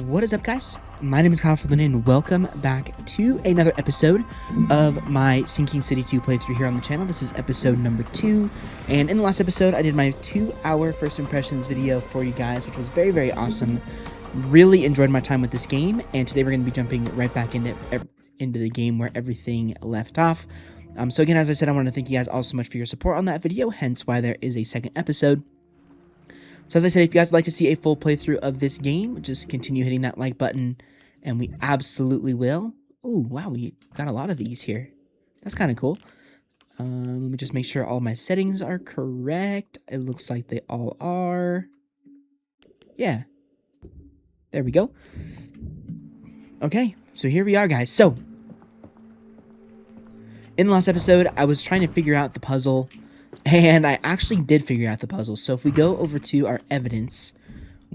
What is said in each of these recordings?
What is up, guys? My name is Kyle Lynn, and welcome back to another episode of my Sinking City 2 playthrough here on the channel. This is episode number 2, and in the last episode, I did my 2-hour first impressions video for you guys, which was very, very awesome. Really enjoyed my time with this game, and today we're going to be jumping right back into the game where everything left off. So again, as I said, I want to thank you guys all so much for your support on that video, hence why there is a second episode. So as I said, if you guys would like to see a full playthrough of this game, just continue hitting that like button, and we absolutely will. Oh, wow, we got a lot of these here. That's kind of cool. Let me just make sure all my settings are correct. It looks like they all are. Yeah. There we go. Okay, so here we are, guys. So, in the last episode, I was trying to figure out the puzzle, and I actually did figure out the puzzle. So if we go over to our evidence,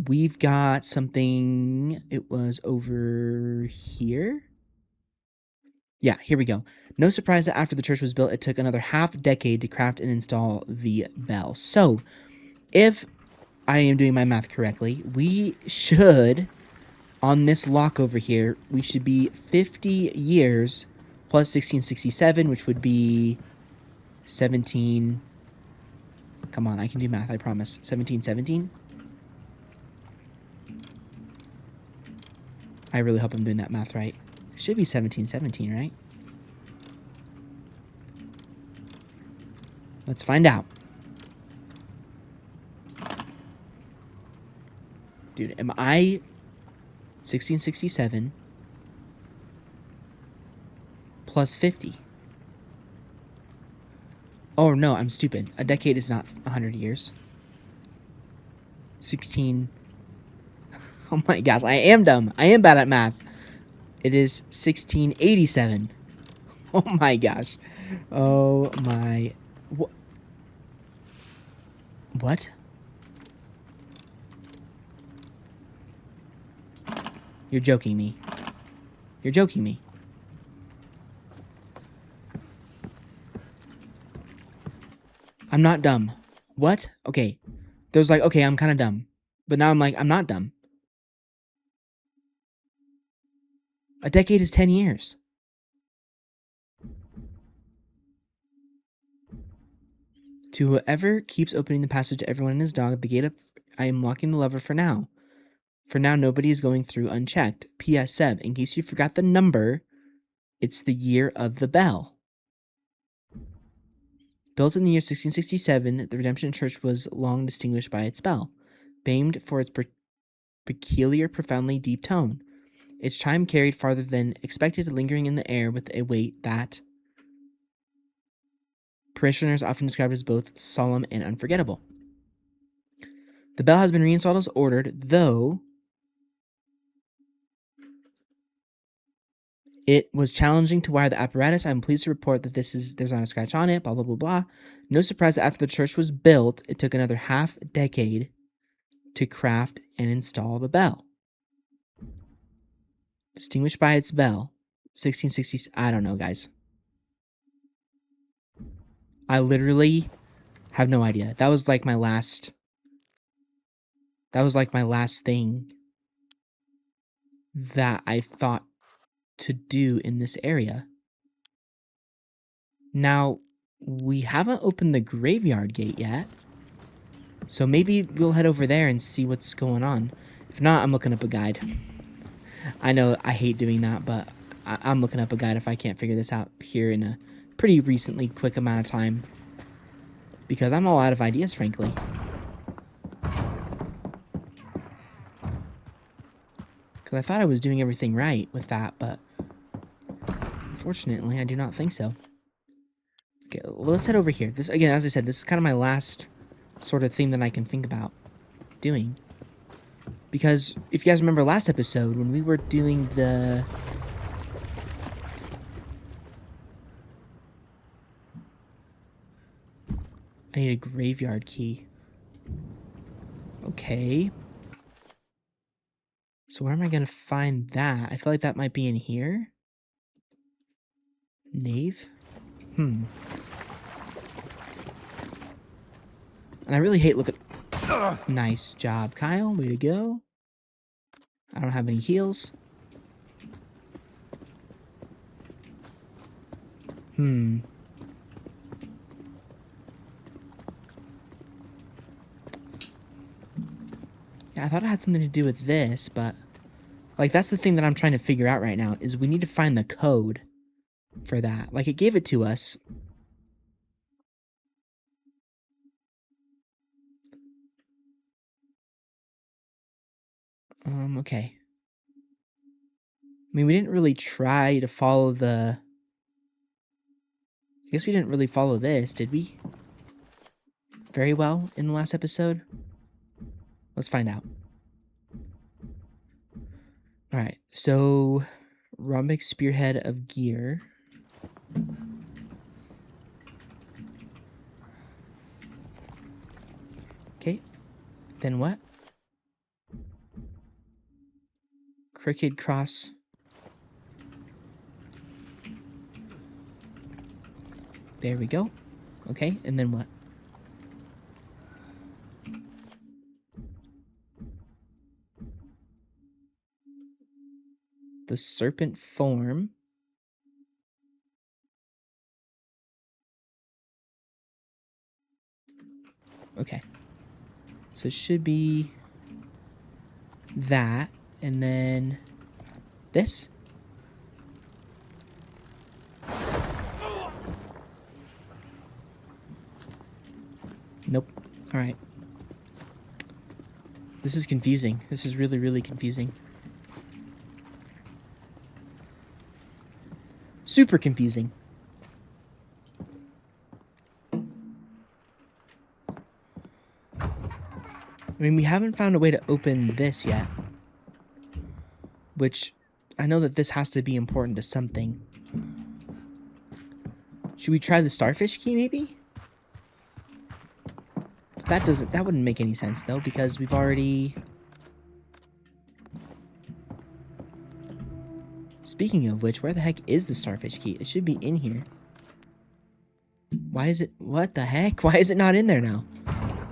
we've got something. It was over here. Yeah, here we go. No surprise that after the church was built, it took another half-decade to craft and install the bell. So, if I am doing my math correctly, we should, on this lock over here, we should be 50 years plus 1667, which would be 17... Come on, I can do math, I promise. 1717? I really hope I'm doing that math right. It should be 1717, right? Let's find out. Dude, am I 1667 plus 50? Oh, no, I'm stupid. A decade is not 100 years. 16. Oh my gosh, I am dumb. I am bad at math. It is 1687. Oh my gosh. Oh my... What? You're joking me. You're joking me. I'm not dumb. What? Okay. There's like, okay, I'm kind of dumb. But now I'm like, I'm not dumb. A decade is 10 years. To whoever keeps opening the passage to everyone and his dog, the gate up, I am locking the lever for now. For now, nobody is going through unchecked. P.S. Seb, in case you forgot the number, it's the year of the bell. Built in the year 1667, the Redemption Church was long distinguished by its bell, famed for its peculiar, profoundly deep tone. Its chime carried farther than expected, lingering in the air with a weight that parishioners often described as both solemn and unforgettable. The bell has been reinstalled as ordered, though it was challenging to wire the apparatus. I'm pleased to report that there's not a scratch on it, blah, blah, blah, blah. No surprise that after the church was built, it took another half-decade to craft and install the bell. Distinguished by its bell. 1660s. I don't know, guys. I literally have no idea. That was like my last thing that I thought to do in this area. Now, we haven't opened the graveyard gate yet, so maybe we'll head over there and see what's going on. If not, I'm looking up a guide. I know I hate doing that, but I'm looking up a guide if I can't figure this out here in a pretty recently quick amount of time, because I'm all out of ideas, frankly. Because I thought I was doing everything right with that, but unfortunately, I do not think so. Okay, well, let's head over here. This, again, as I said, this is kind of my last sort of thing that I can think about doing. Because if you guys remember last episode, when we were doing the... I need a graveyard key. Okay. So where am I going to find that? I feel like that might be in here. Nave? And I really hate looking... Nice job, Kyle. Way to go. I don't have any heals. Yeah, I thought it had something to do with this, but... Like, that's the thing that I'm trying to figure out right now, is we need to find the code for that. Like, it gave it to us. Okay. I mean, we didn't really try to follow the... I guess we didn't really follow this, did we? Very well in the last episode? Let's find out. Alright, so... Rhombic Spearhead of Gear. Okay. Then what? Crooked Cross. There we go. Okay, and then what? The Serpent Form. Okay. So it should be that, and then this. Nope. All right. This is confusing. This is really, really confusing. Super confusing. I mean, we haven't found a way to open this yet. Which, I know that this has to be important to something. Should we try the starfish key, maybe? That wouldn't make any sense, though, because we've already... Speaking of which, where the heck is the starfish key? It should be in here. Why is it... What the heck? Why is it not in there now?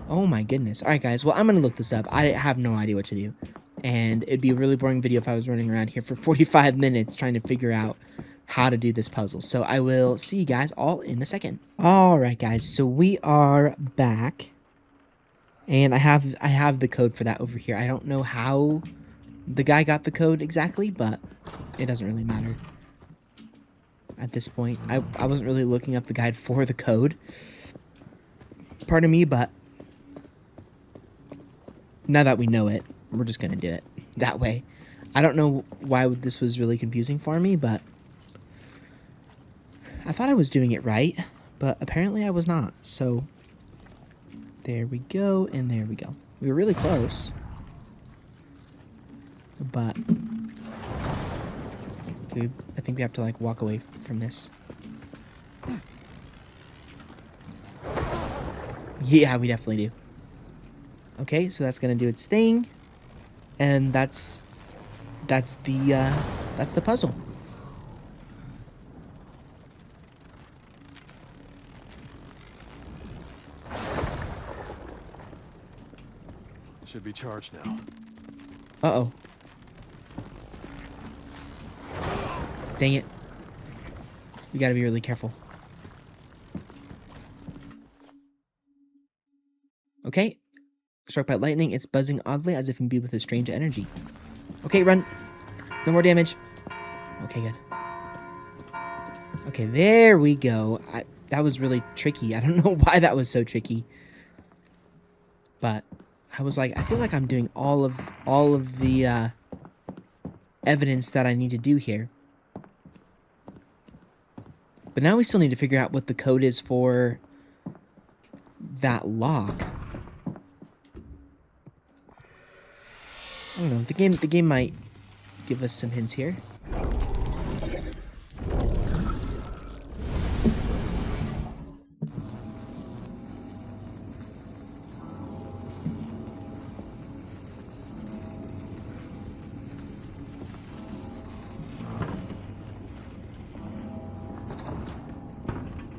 Oh my goodness. Alright guys, well I'm going to look this up. I have no idea what to do. And it'd be a really boring video if I was running around here for 45 minutes trying to figure out how to do this puzzle. So I will see you guys all in a second. Alright guys, so we are back. And I have the code for that over here. I don't know how the guy got the code exactly, but it doesn't really matter at this point. I wasn't really looking up the guide for the code. Pardon me, but now that we know it, we're just going to do it that way. I don't know why this was really confusing for me, but I thought I was doing it right, but apparently I was not. So there we go, and there we go. We were really close, but okay, I think we have to like walk away from this. Yeah, we definitely do. Okay, so that's gonna do its thing, and that's the puzzle. Should be charged now. Uh-oh. Dang it. We gotta be really careful. Okay. Struck by lightning, it's buzzing oddly as if imbued with a strange energy. Okay, run. No more damage. Okay, good. Okay, there we go. That was really tricky. I don't know why that was so tricky. But I was like, I feel like I'm doing all of the evidence that I need to do here. But now we still need to figure out what the code is for that lock. I don't know. The game might give us some hints here.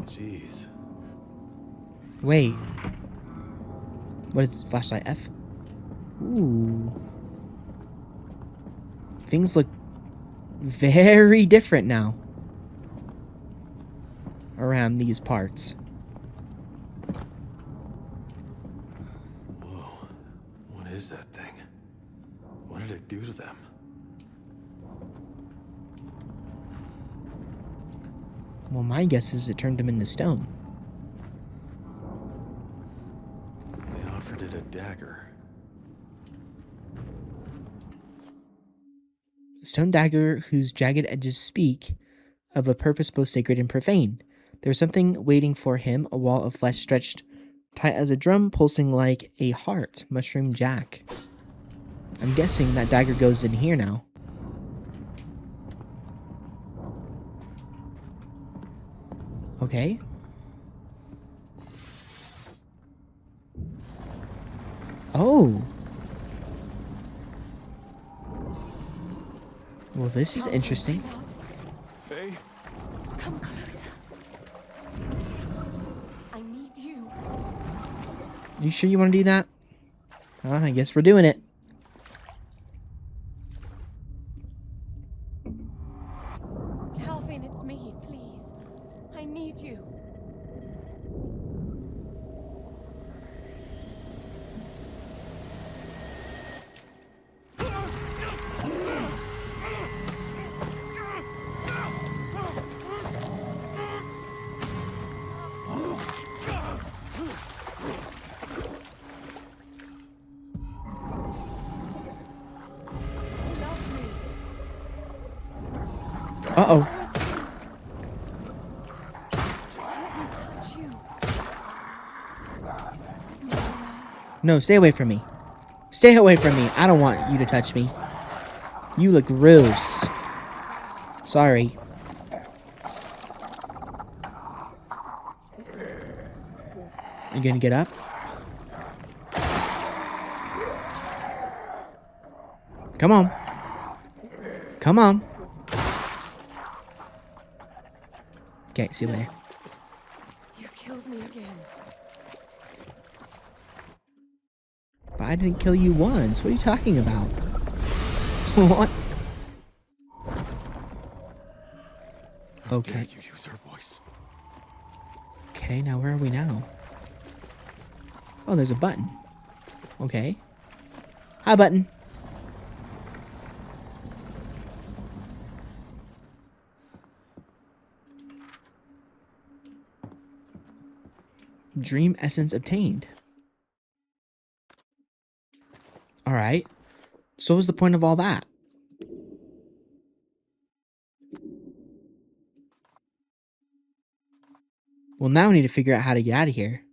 Jeez. Wait. What is this? Flashlight F? Ooh. Things look very different now around these parts. Whoa. What is that thing? What did it do to them? Well, my guess is it turned him into stone. They offered it a dagger. A stone dagger whose jagged edges speak of a purpose both sacred and profane. There was something waiting for him, a wall of flesh stretched tight as a drum, pulsing like a heart. Mushroom Jack. I'm guessing that dagger goes in here now. Okay. Oh. Well, this is interesting. Faye? Come closer. I need you. You sure you want to do that? I guess we're doing it. Calvin, it's me, please. I need you. Uh-oh. Touch you. No, stay away from me. Stay away from me. I don't want you to touch me. You look gross. Sorry. You gonna get up? Come on. Come on. Okay, see you later. You killed me again. But I didn't kill you once. What are you talking about? What? How Okay. dare you use her voice? Okay, now where are we now? Oh, there's a button. Okay. Hi, button. Dream essence obtained. Alright. So what was the point of all that? Well, now we need to figure out how to get out of here.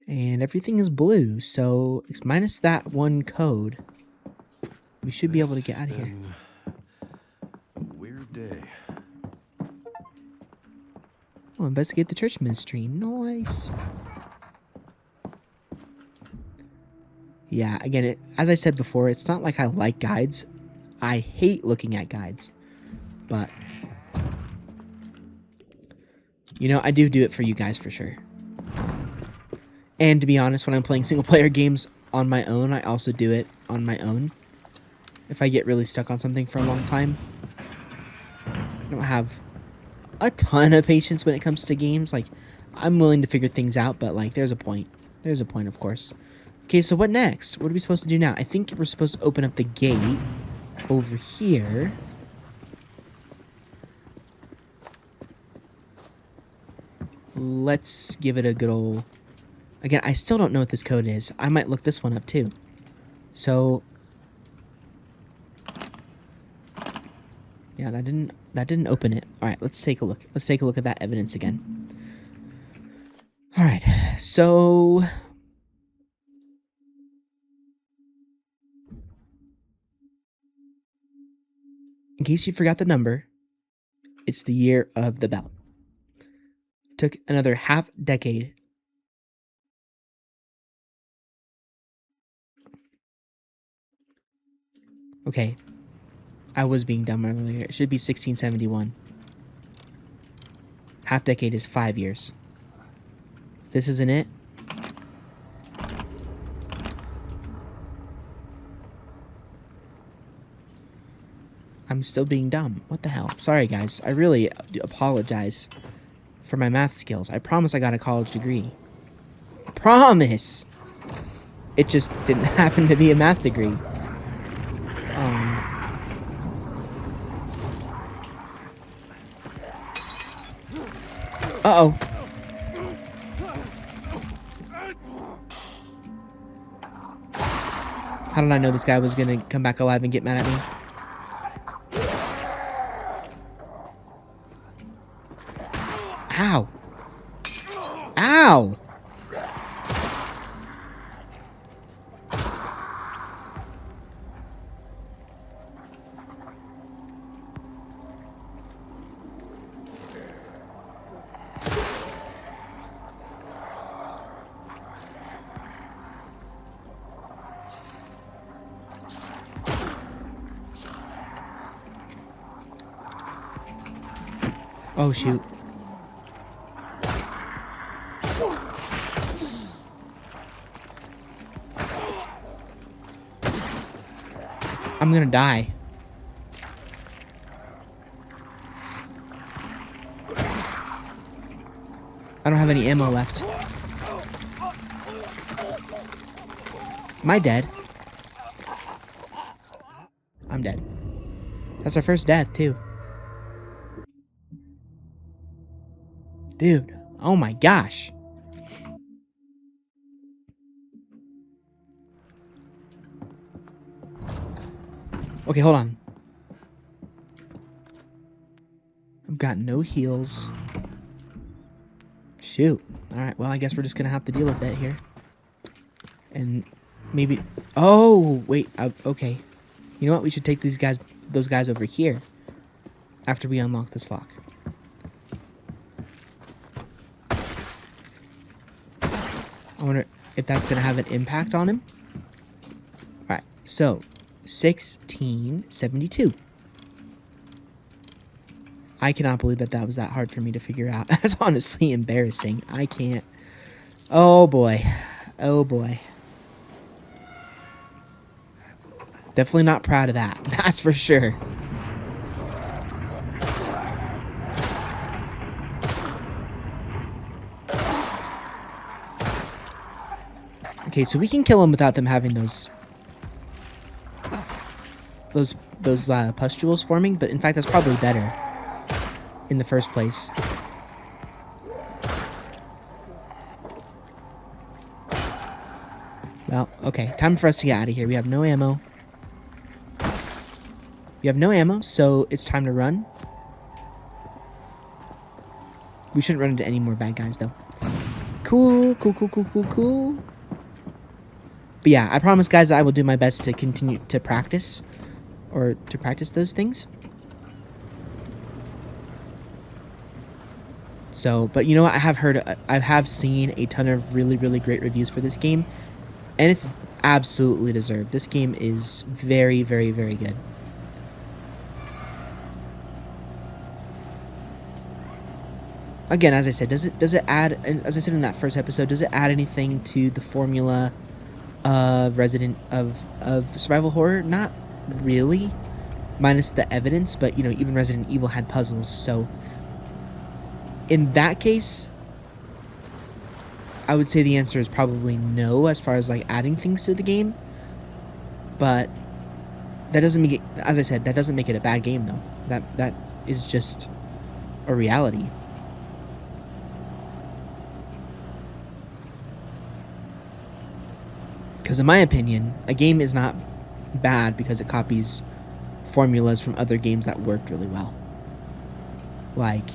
And everything is blue, so it's minus that one code. We should be able to get out of here. A weird day. Oh, investigate the church ministry. Nice. Yeah, again, as I said before, it's not like I like guides. I hate looking at guides. But, you know, I do it for you guys for sure. And to be honest, when I'm playing single player games on my own, I also do it on my own. If I get really stuck on something for a long time. I don't have a ton of patience when it comes to games. Like, I'm willing to figure things out, but like, there's a point. There's a point, of course. Okay, so what next? What are we supposed to do now? I think we're supposed to open up the gate over here. Let's give it a good old... Again, I still don't know what this code is. I might look this one up too. So... yeah, that didn't open it. Alright, let's take a look. Let's take a look at that evidence again. Alright, so... in case you forgot the number, it's the year of the bell. Took another half decade. Okay. I was being dumb earlier. It should be 1671. Half decade is 5 years. This isn't it. I'm still being dumb. What the hell? Sorry, guys. I really do apologize for my math skills. I promise I got a college degree. Promise! It just didn't happen to be a math degree. Uh-oh. How did I know this guy was gonna come back alive and get mad at me? Ow. Ow! Oh, shoot. I'm gonna die. I don't have any ammo left. Am I dead? I'm dead. That's our first death, too. Dude, oh my gosh. Okay, hold on. I've got no heals. Shoot. Alright, well, I guess we're just gonna have to deal with that here. And maybe... Oh, wait, okay. You know what? We should take those guys over here after we unlock this lock. I wonder if that's going to have an impact on him. Alright, so 1672. I cannot believe that was that hard for me to figure out. That's honestly embarrassing. I can't. Oh boy. Oh boy. Definitely not proud of that. That's for sure. Okay, so we can kill them without them having those pustules forming, but in fact that's probably better in the first place. Well, okay, time for us to get out of here. We have no ammo. We have no ammo, so it's time to run. We shouldn't run into any more bad guys, though. Cool, cool, cool, cool, cool, cool. But yeah, I promise, guys, I will do my best to continue to practice. Or to practice those things. So, but you know what? I have seen a ton of really, really great reviews for this game. And it's absolutely deserved. This game is very, very, very good. Again, as I said, does it add, as I said in that first episode, does it add anything to the formula of survival horror? Not really, minus the evidence, but you know, even Resident Evil had puzzles, so in that case I would say the answer is probably no as far as like adding things to the game. But that doesn't make it, as I said, that doesn't make it a bad game though. That is just a reality. Because in my opinion, a game is not bad because it copies formulas from other games that worked really well. Like,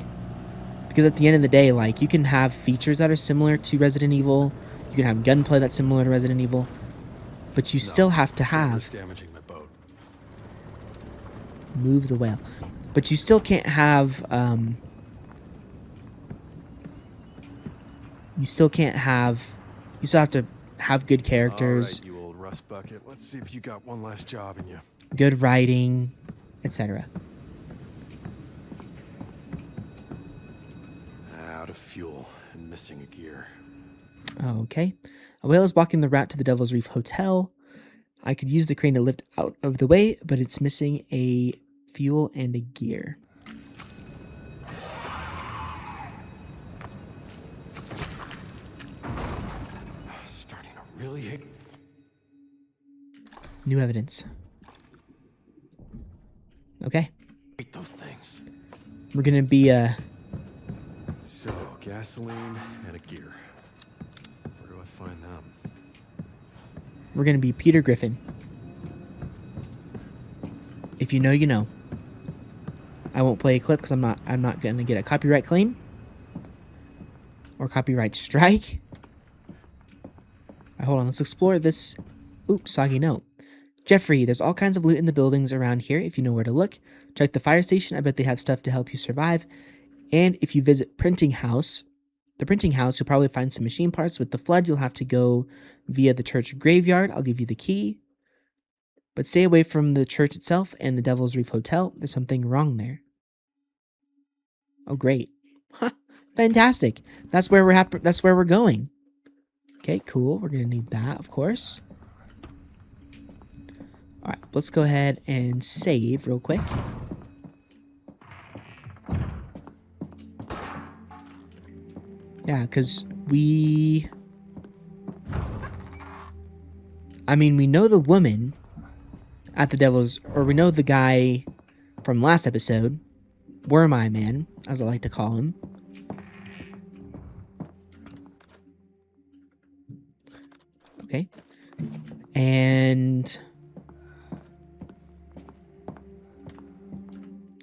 because at the end of the day, like, you can have features that are similar to Resident Evil, you can have gunplay that's similar to Resident Evil, but you still have to have... damaging my boat. Move the whale. But you still can't have, you still have to have good characters, All right, you old rust bucket. Let's see if you got one last job in you. good writing, etc. Out of fuel and missing a gear. Okay. A whale is blocking the route to the Devil's Reef Hotel. I could use the crane to lift out of the way, but it's missing a fuel, and a gear. Starting to really hate. New evidence. Okay. Hate those things. We're gonna be, So, gasoline and a gear. Where do I find them? we're gonna be Peter Griffin. If you know, you know. I won't play a clip because I'm not gonna get a copyright claim. Or copyright strike. Alright, hold on, let's explore this. Oops, soggy note. Jeffrey, there's all kinds of loot in the buildings around here if you know where to look. Check the fire station, I bet they have stuff to help you survive. And if you visit the printing house, you'll probably find some machine parts. With the flood, you'll have to go via the church graveyard. I'll give you the key. But stay away from the church itself and the Devil's Reef Hotel. There's something wrong there. Oh, great. Huh, fantastic. That's where we're going. Okay, cool. We're going to need that, of course. All right, let's go ahead and save real quick. Yeah, because we know the woman at the Devil's, or we know the guy from last episode, Worm Eye Man, as I like to call him. Okay. And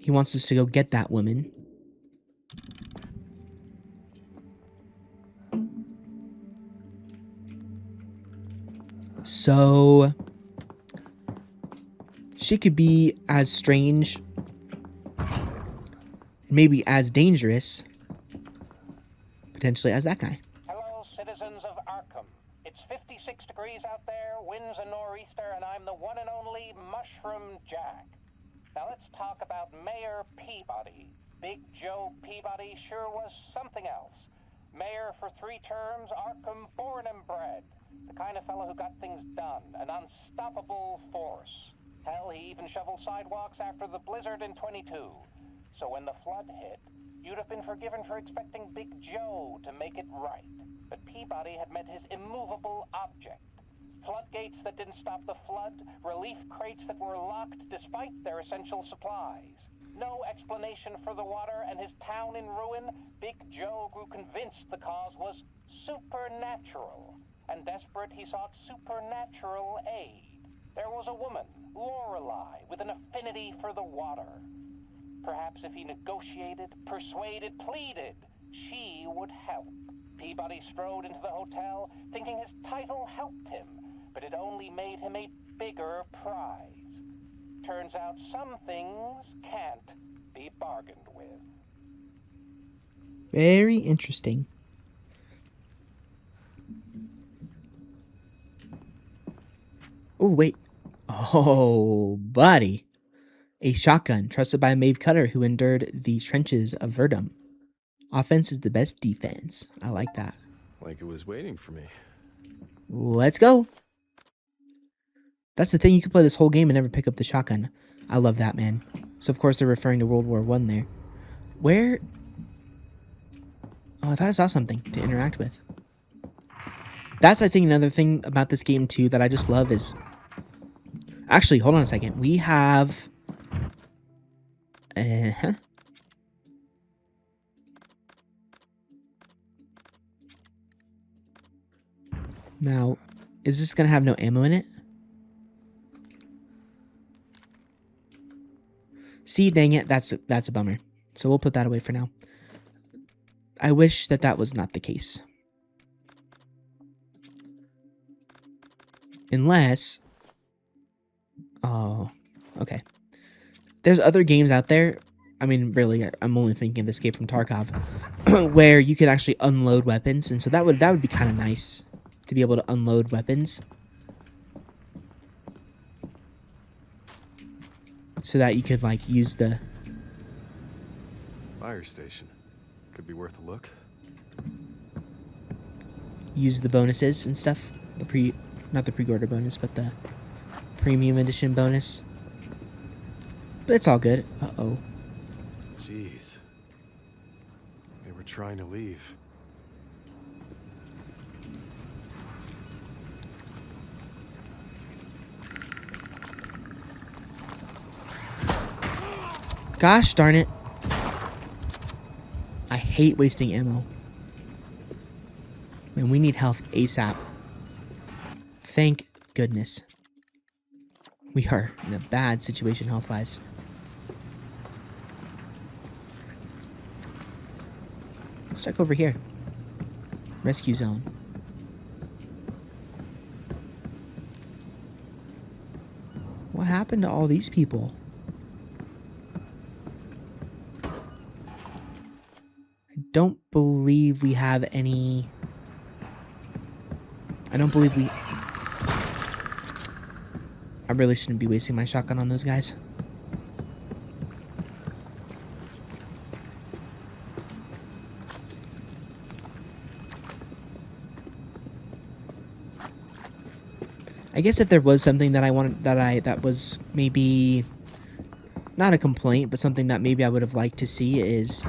he wants us to go get that woman. So she could be as strange, maybe as dangerous, potentially, as that guy. Hello, citizens of Arkham. It's 56 degrees out there, winds a nor'easter, and I'm the one and only Mushroom Jack. Now let's talk about Mayor Peabody. Big Joe Peabody sure was something else. Mayor for 3 terms, Arkham born and bred. The kind of fellow who got things done, an unstoppable force. Hell, he even shoveled sidewalks after the blizzard in 22. So when the flood hit, you'd have been forgiven for expecting Big Joe to make it right. But Peabody had met his immovable object. Floodgates that didn't stop the flood, relief crates that were locked despite their essential supplies. No explanation for the water and his town in ruin, Big Joe grew convinced the cause was supernatural. And desperate, he sought supernatural aid. There was a woman, Lorelei, with an affinity for the water. Perhaps if he negotiated, persuaded, pleaded, she would help. Peabody strode into the hotel, thinking his title helped him, but it only made him a bigger prize. Turns out some things can't be bargained with. Very interesting. Oh, wait. Oh, buddy. A shotgun trusted by Maeve Cutter, who endured the trenches of Verdum. Offense is the best defense. I like that. Like it was waiting for me. Let's go. That's the thing. You can play this whole game and never pick up the shotgun. I love that, man. So, of course, they're referring to World War I there. Where? Oh, I thought I saw something to interact with. That's, I think, another thing about this game, too, that I just love is... Actually, hold on a second. We have... Now, is this going to have no ammo in it? See, dang it, that's a bummer. So we'll put that away for now. I wish that was not the case. Unless... Oh, okay. There's other games out there. I mean, really, I'm only thinking of Escape from Tarkov, where you could actually unload weapons, and so that would be kind of nice to be able to unload weapons, so that you could like use the Fire station. Could be worth a look. Use the bonuses and stuff. Not the pre-order bonus, but the premium edition bonus. But it's all good. Uh-oh. Jeez. They were trying to leave. Gosh darn it. I hate wasting ammo. Man, we need health ASAP. Thank goodness. We are in a bad situation health-wise. Let's check over here. Rescue zone. What happened to all these people? I don't believe we have any... I don't believe we... I really shouldn't be wasting my shotgun on those guys. I guess if there was something that I wanted, that was maybe not a complaint, but something that maybe I would have liked to see is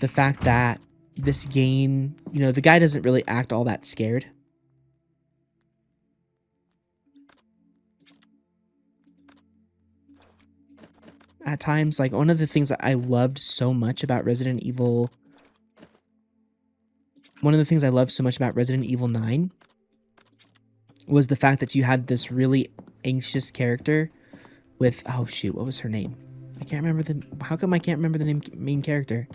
the fact that this game, you know, the guy doesn't really act all that scared. At times, like, one of the things that I loved so much about Resident Evil 9 was the fact that you had this really anxious character with, oh shoot, what was her name? I can't remember how come I can't remember the main character?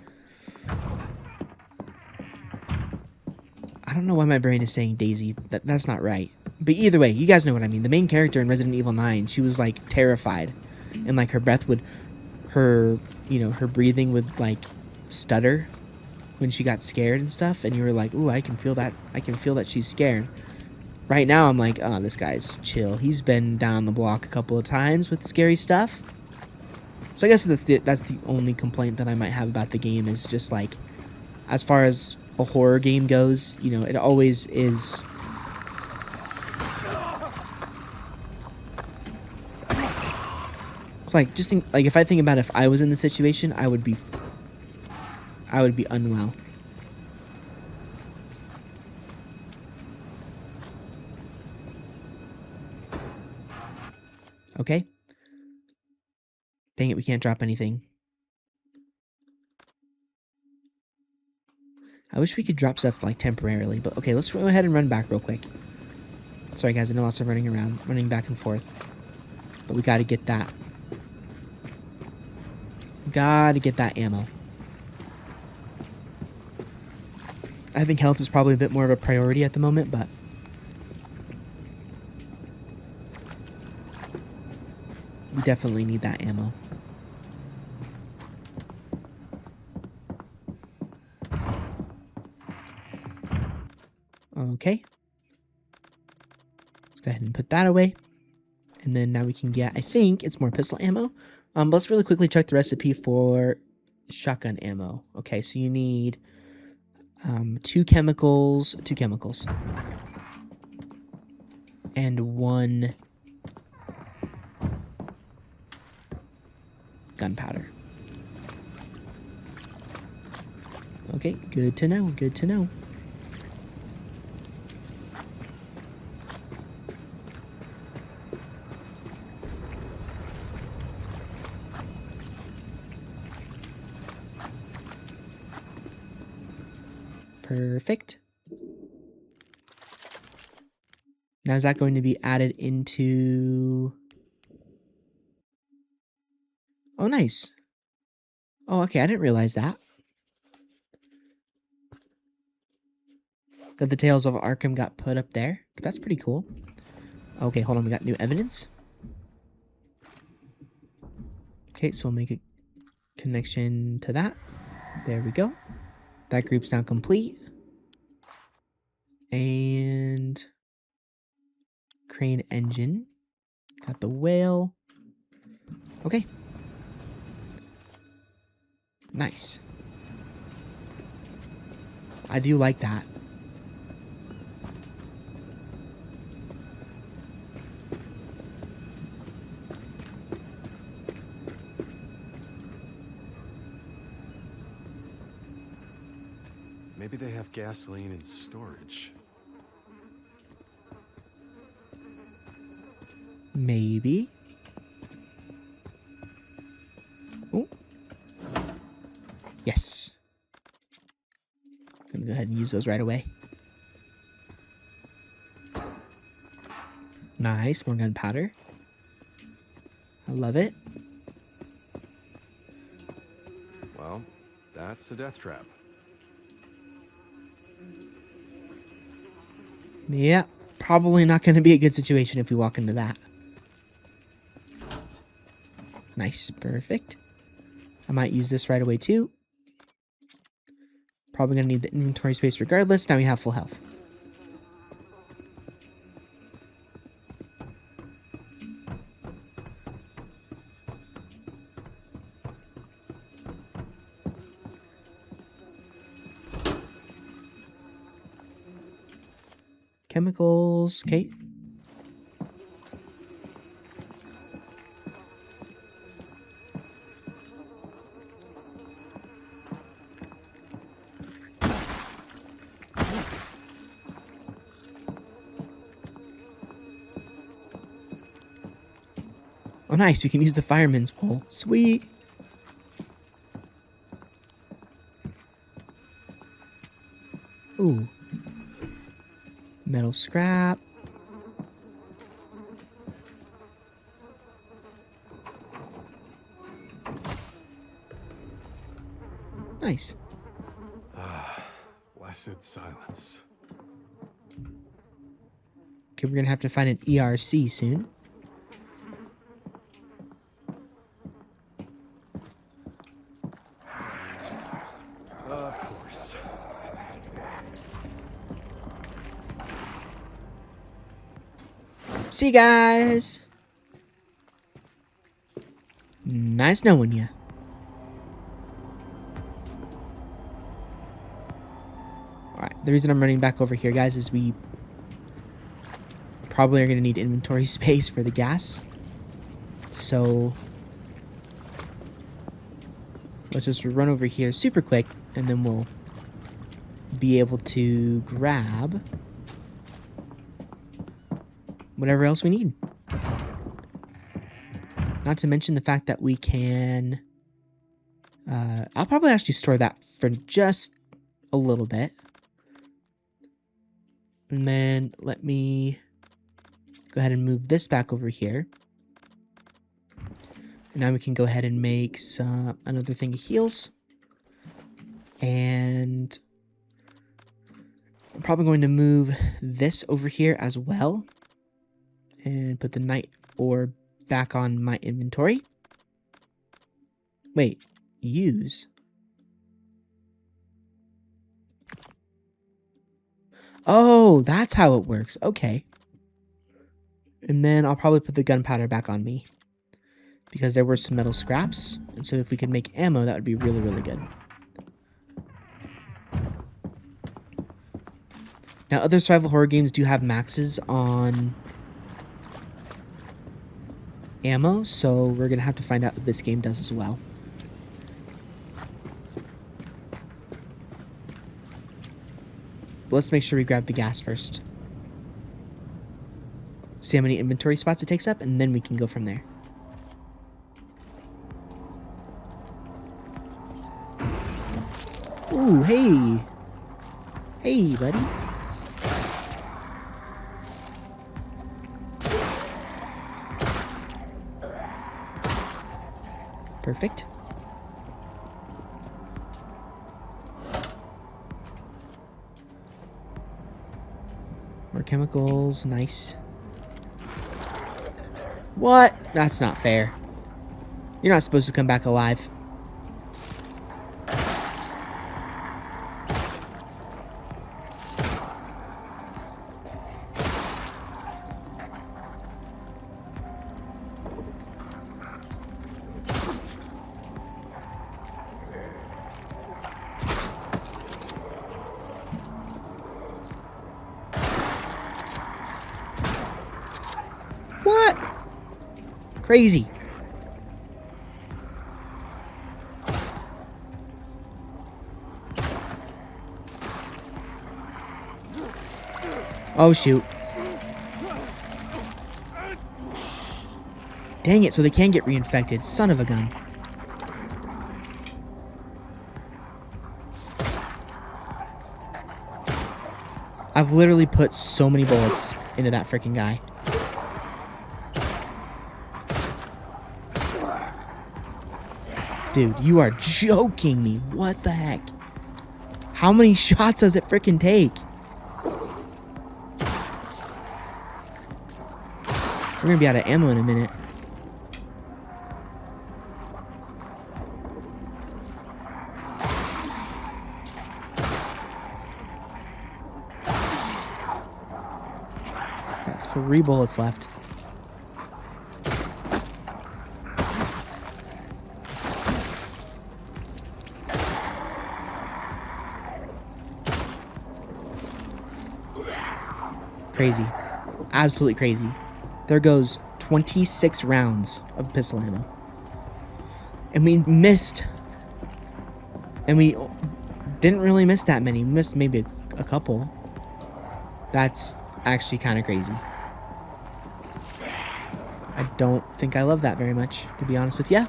I don't know why my brain is saying Daisy. That's not right. But either way, you guys know what I mean. The main character in Resident Evil 9, she was like terrified. And like her breath would, her breathing would like stutter when she got scared and stuff. And you were like, ooh, I can feel that. I can feel that she's scared. Right now, I'm like, oh, this guy's chill. He's been down the block a couple of times with scary stuff. So I guess that's the only complaint that I might have about the game is just like, as far as a horror game goes, you know, it always is. Like, just think, like, if I think about if I was in the situation, I would be unwell. Okay. Dang it, we can't drop anything. I wish we could drop stuff, like, temporarily, but okay, let's go ahead and run back real quick. Sorry, guys, I know lots of running back and forth. But we gotta get that. Gotta get that ammo. I think health is probably a bit more of a priority at the moment, but... we definitely need that ammo. Okay. Let's go ahead and put that away. And then now we can get, I think it's more pistol ammo. But let's really quickly check the recipe for shotgun ammo. Okay, so you need two chemicals. And one gunpowder. Okay, good to know, good to know. Perfect. Now is that going to be added into... oh, nice. Oh, okay, I didn't realize that. That the Tales of Arkham got put up there. That's pretty cool. Okay, hold on, we got new evidence. Okay, so we'll make a connection to that. There we go. That group's now complete. And crane engine. Got the whale. Okay. Nice. I do like that. Maybe they have gasoline in storage. Maybe. Oh. Yes. Gonna go ahead and use those right away. Nice, more gunpowder. I love it. Well, that's a death trap. Yeah, probably not going to be a good situation if we walk into that. Nice, perfect. I might use this right away too. Probably going to need the inventory space regardless. Now we have full health. Chemicals, okay. Oh, nice. We can use the fireman's pole. Sweet. Ooh. Metal scrap. Nice. Blessed silence. Okay, we're gonna have to find an ERC soon. Of course. See you guys. Nice knowing you. Alright, the reason I'm running back over here, guys, is we probably are going to need inventory space for the gas. So let's just run over here super quick, and then we'll be able to grab whatever else we need. Not to mention the fact that we can... I'll probably actually store that for just a little bit. And then let me go ahead and move this back over here. And now we can go ahead and make another thing of heals. And I'm probably going to move this over here as well. And put the night orb back on my inventory. Wait, use? Oh, that's how it works. Okay. And then I'll probably put the gunpowder back on me, because there were some metal scraps. And so if we could make ammo, that would be really, really good. Now, other survival horror games do have maxes on ammo, so we're going to have to find out if this game does as well. But let's make sure we grab the gas first. See how many inventory spots it takes up, and then we can go from there. Ooh, hey! Hey, buddy. Perfect. More chemicals, nice. What? That's not fair. You're not supposed to come back alive. What? Crazy. Oh, shoot. Dang it, so they can get reinfected. Son of a gun. I've literally put so many bullets into that freaking guy. Dude, you are joking me. What the heck? How many shots does it freaking take? We're gonna be out of ammo in a minute. Got 3 bullets left. Crazy. Absolutely crazy. There goes 26 rounds of pistol ammo. And we missed. And we didn't really miss that many. We missed maybe a couple. That's actually kind of crazy. I don't think I love that very much, to be honest with you.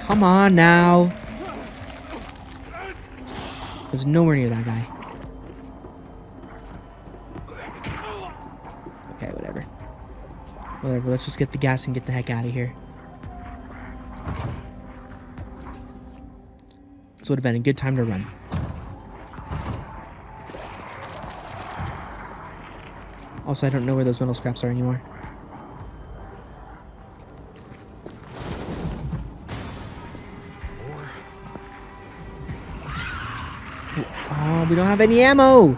Come on now. I was nowhere near that guy. Okay, whatever. Whatever, let's just get the gas and get the heck out of here. This would have been a good time to run. Also, I don't know where those metal scraps are anymore. Oh, we don't have any ammo!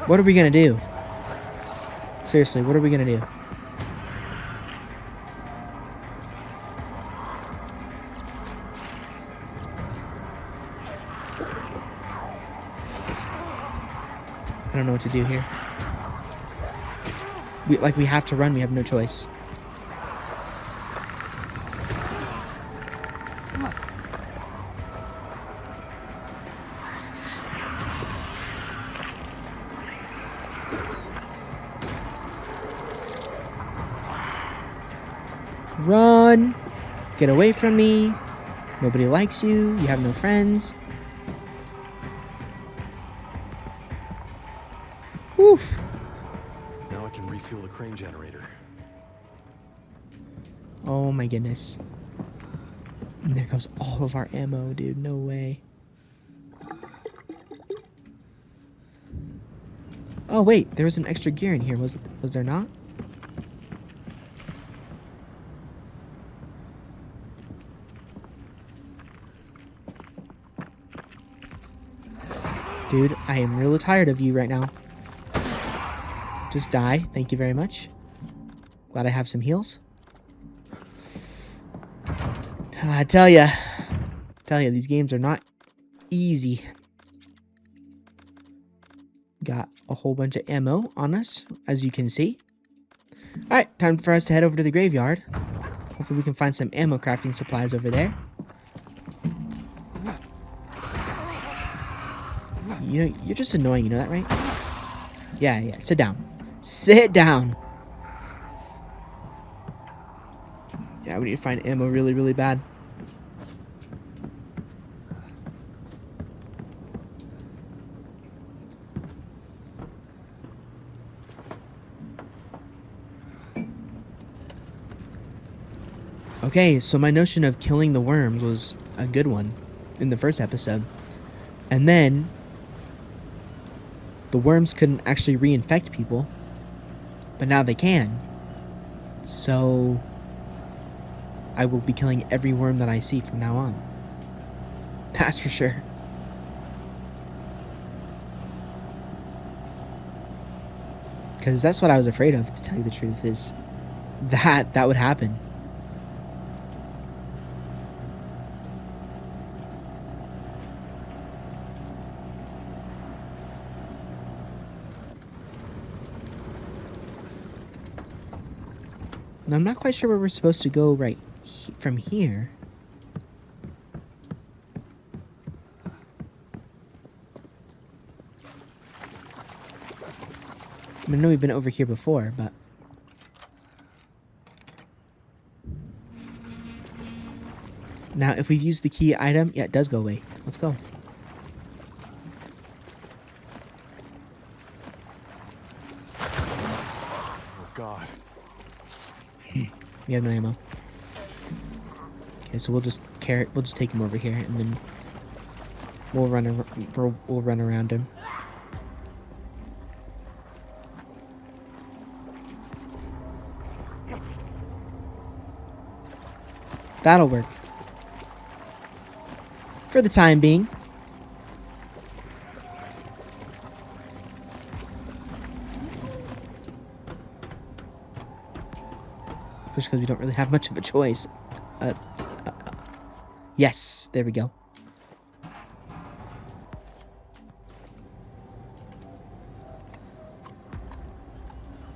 What are we gonna do? Seriously, what are we gonna do? I don't know what to do here. We have to run, we have no choice. Run! Get away from me. Nobody likes you. You have no friends. Oof. Now I can refuel the crane generator. Oh my goodness. And there goes all of our ammo, dude. No way. Oh wait, there was an extra gear in here. Was there not? Dude, I am really tired of you right now. Just die. Thank you very much. Glad I have some heals. I tell ya, these games are not easy. Got a whole bunch of ammo on us, as you can see. Alright, time for us to head over to the graveyard. Hopefully we can find some ammo crafting supplies over there. You know, you're just annoying, you know that, right? Yeah, sit down. Sit down! Yeah, we need to find ammo really, really bad. Okay, so my notion of killing the worms was a good one in the first episode. And then the worms couldn't actually reinfect people, but now they can. So I will be killing every worm that I see from now on. That's for sure. Because that's what I was afraid of, to tell you the truth, is that would happen. Now, I'm not quite sure where we're supposed to go from here. I mean, I know we've been over here before, but... Now, if we've used the key item... Yeah, it does go away. Let's go. Oh, God. We have no ammo. Okay, so we'll just take him over here, and then we'll run around him. That'll work. For the time being. Just because we don't really have much of a choice. Yes, there we go.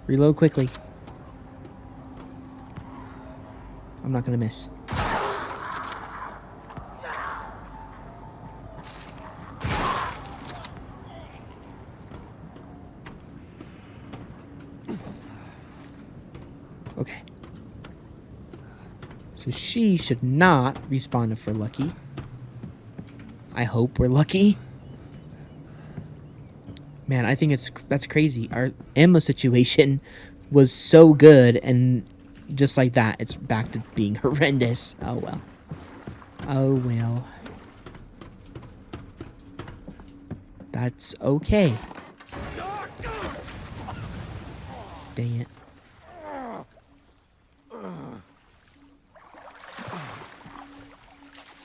Reload quickly. I'm not gonna miss. Okay. So she should not respawn if we're lucky. I hope we're lucky. Man, I think that's crazy. Our ammo situation was so good, and just like that, it's back to being horrendous. Oh well. Oh well. That's okay. Dang it.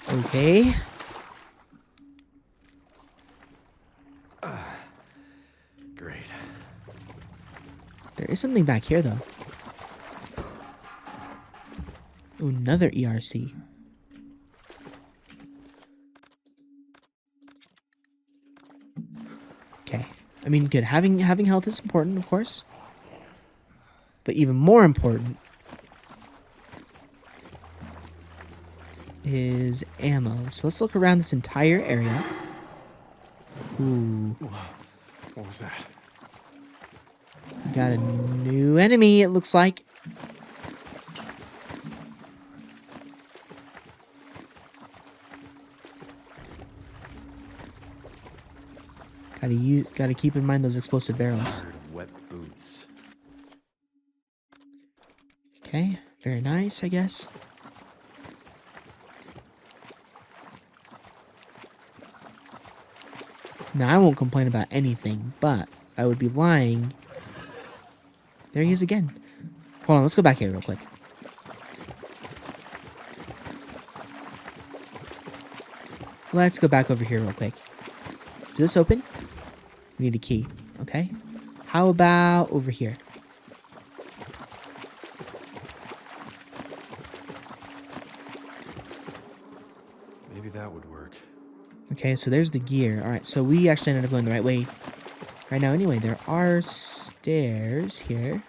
Okay. Great. There is something back here, though. Ooh, another ERC. Okay. I mean, good. Having health is important, of course. But even more important is ammo. So let's look around this entire area. Ooh. What was that? We got a new enemy, it looks like. Gotta keep in mind those explosive barrels. Tired of wet boots. Okay, very nice, I guess. Now, I won't complain about anything, but I would be lying. There he is again. Hold on, let's go back here real quick. Let's go back over here real quick. Does this open? We need a key. Okay. How about over here? Maybe that would work. Okay, so there's the gear. Alright, so we actually ended up going the right way right now. Anyway, there are stairs here.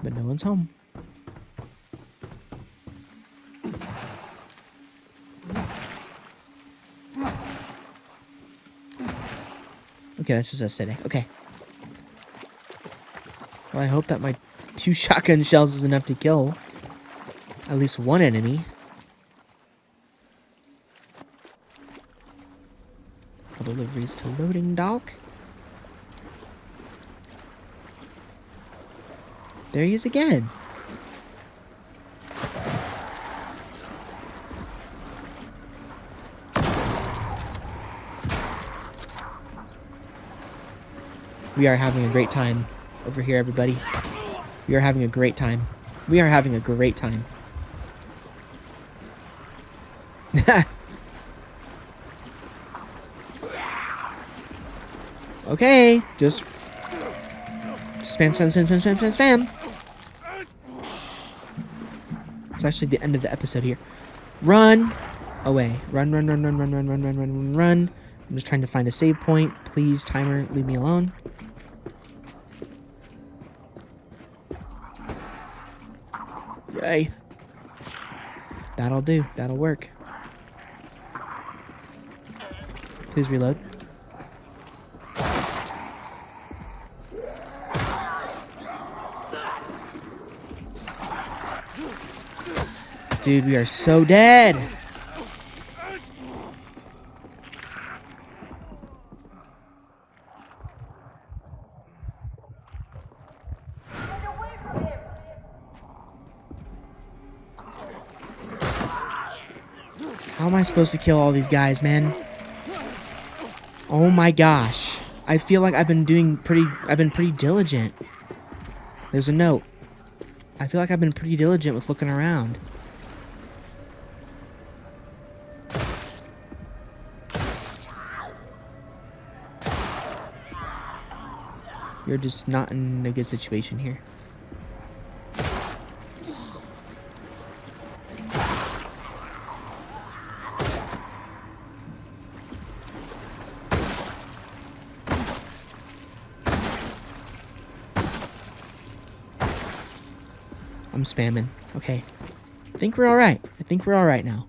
But no one's home. Okay, that's just aesthetic. Okay. Well, I hope that my 2 shotgun shells is enough to kill at least one enemy. All deliveries to loading dock. There he is again. We are having a great time over here, everybody. We are having a great time. We are having a great time. Okay, just spam, spam, spam, spam, spam, spam, spam. It's actually the end of the episode here. Run away. Run, run, run, run, run, run, run, run, run, run. I'm just trying to find a save point. Please, timer, leave me alone. Yay. That'll do. That'll work. Please reload. Dude, we are so dead. How am I supposed to kill all these guys, man? Oh my gosh. I feel like I've been pretty diligent. There's a note. I feel like I've been pretty diligent with looking around. You're just not in a good situation here. I'm spamming. Okay. I think we're alright. I think we're alright now.